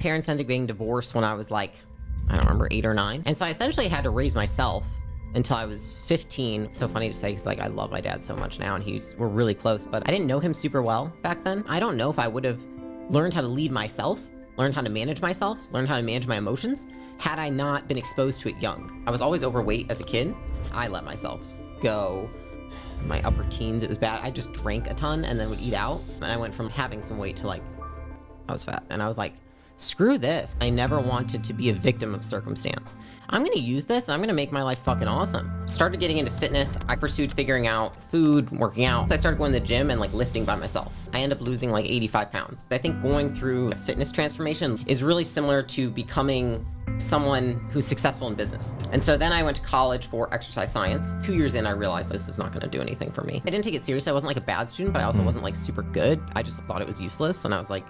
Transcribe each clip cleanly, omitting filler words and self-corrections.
parents ended up getting divorced when I was like, I don't remember, 8 or 9. And so I essentially had to raise myself until I was 15. It's so funny to say, because like I love my dad so much now and we're really close, but I didn't know him super well back then. I don't know if I would have learned how to lead myself, learned how to manage myself, learned how to manage my emotions, had I not been exposed to it young. I was always overweight as a kid. I let myself go. My upper teens, it was bad. I just drank a ton and then would eat out. And I went from having some weight to like, I was fat. And I was like, screw this. I never wanted to be a victim of circumstance. I'm gonna use this, I'm gonna make my life fucking awesome. Started getting into fitness. I pursued figuring out food, working out. I started going to the gym and like lifting by myself. I ended up losing like 85 pounds. I think going through a fitness transformation is really similar to becoming someone who's successful in business. And so then I went to college for exercise science. 2 years in, I realized this is not gonna do anything for me. I didn't take it seriously. I wasn't like a bad student, but I also wasn't like super good. I just thought it was useless. And I was like,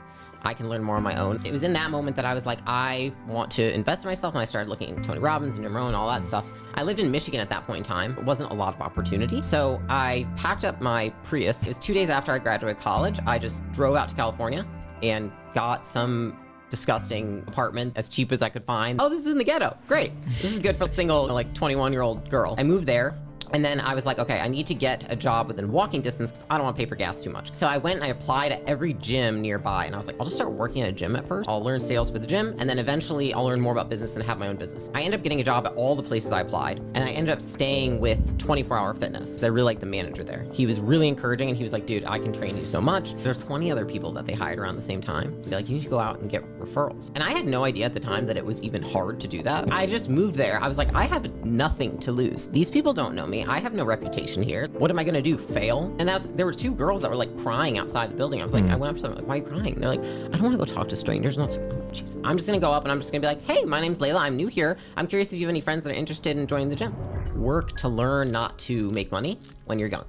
I can learn more on my own. It was in that moment that I was like, I want to invest in myself, and I started looking at Tony Robbins and Jim Rohn and all that stuff. I lived in Michigan at that point in time. It wasn't a lot of opportunity. So I packed up my Prius. It was 2 days after I graduated college. I just drove out to California and got some disgusting apartment as cheap as I could find. Oh, this is in the ghetto. Great. This is good for a single, like 21-year-old girl. I moved there. And then I was like, okay, I need to get a job within walking distance because I don't want to pay for gas too much. So I went and I applied at every gym nearby. And I was like, I'll just start working at a gym at first. I'll learn sales for the gym. And then eventually I'll learn more about business and have my own business. I ended up getting a job at all the places I applied. And I ended up staying with 24 Hour Fitness. I really liked the manager there. He was really encouraging and he was like, dude, I can train you so much. There's 20 other people that they hired around the same time. He'd be like, you need to go out and get referrals. And I had no idea at the time that it was even hard to do that. I just moved there. I was like, I have nothing to lose. These people don't know me. I have no reputation here. What am I gonna do, fail? And there were 2 girls that were like crying outside the building. I was like, I went up to them, like, why are you crying? They're like, I don't wanna go talk to strangers. And I was like, oh, jeez. I'm just gonna go up and I'm just gonna be like, hey, my name's Layla, I'm new here. I'm curious if you have any friends that are interested in joining the gym. Work to learn not to make money when you're young.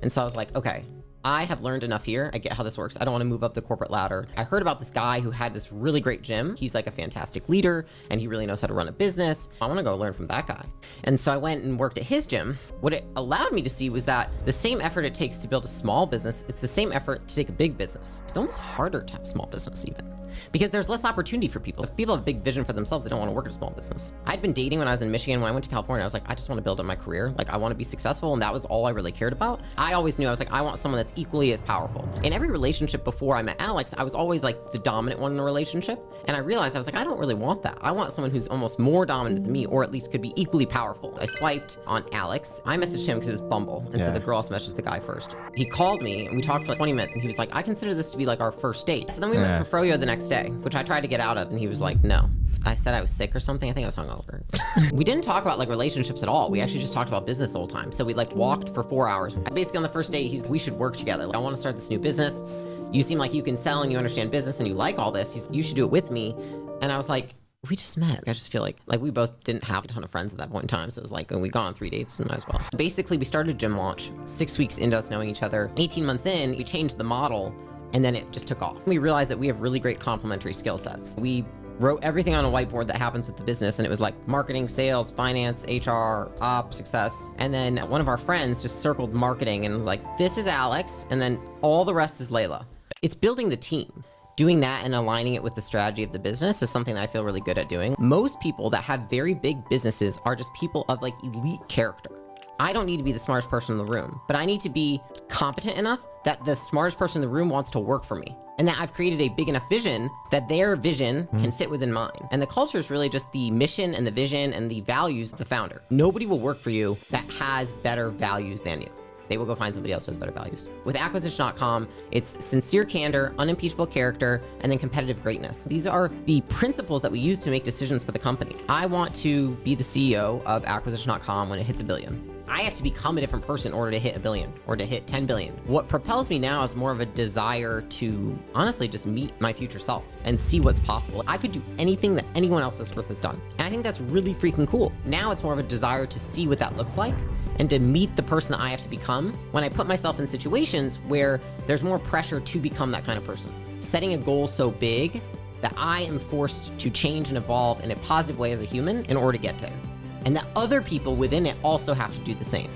And so I was like, okay, I have learned enough here. I get how this works. I don't want to move up the corporate ladder. I heard about this guy who had this really great gym. He's like a fantastic leader and he really knows how to run a business. I want to go learn from that guy. And so I went and worked at his gym. What it allowed me to see was that the same effort it takes to build a small business, it's the same effort to take a big business. It's almost harder to have a small business even, because there's less opportunity for people. If people have a big vision for themselves, they don't want to work at a small business. I'd been dating when I was in Michigan. When I went to California, I was like, I just want to build up my career. Like, I want to be successful. And that was all I really cared about. I always knew, I was like, I want someone that's equally as powerful. In every relationship before I met Alex, I was always like the dominant one in the relationship. And I realized, I was like, I don't really want that. I want someone who's almost more dominant than me, or at least could be equally powerful. I swiped on Alex. I messaged him because it was Bumble. And so the girl also messaged the guy first. He called me and we talked for like 20 minutes and he was like, I consider this to be like our first date. So then we went for Froyo the next day, which I tried to get out of, and he was like, no. I said I was sick or something. I think I was hungover. We didn't talk about like relationships at all. We actually just talked about business the whole time. So we like walked for 4 hours. Basically on the first date, we should work together. Like, I want to start this new business. You seem like you can sell and you understand business and you like all this. You should do it with me. And I was like, we just met. I just feel like we both didn't have a ton of friends at that point in time. So it was like, and we gone on 3 dates and might as well. Basically, we started a gym launch 6 weeks into us knowing each other. 18 months in, we changed the model and then it just took off. We realized that we have really great complementary skill sets. We wrote everything on a whiteboard that happens with the business, and it was like marketing, sales, finance, HR, ops, success. And then one of our friends just circled marketing and like, this is Alex, and then all the rest is Layla. It's building the team. Doing that and aligning it with the strategy of the business is something that I feel really good at doing. Most people that have very big businesses are just people of like elite character. I don't need to be the smartest person in the room, but I need to be competent enough that the smartest person in the room wants to work for me. And that I've created a big enough vision that their vision can fit within mine. And the culture is really just the mission and the vision and the values of the founder. Nobody will work for you that has better values than you. They will go find somebody else who has better values. With acquisition.com, it's sincere candor, unimpeachable character, and then competitive greatness. These are the principles that we use to make decisions for the company. I want to be the CEO of acquisition.com when it hits $1 billion. I have to become a different person in order to hit $1 billion or to hit 10 billion. What propels me now is more of a desire to honestly just meet my future self and see what's possible. I could do anything that anyone else this earth has done. And I think that's really freaking cool. Now it's more of a desire to see what that looks like and to meet the person that I have to become when I put myself in situations where there's more pressure to become that kind of person. Setting a goal so big that I am forced to change and evolve in a positive way as a human in order to get there. And that other people within it also have to do the same,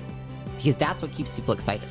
because that's what keeps people excited.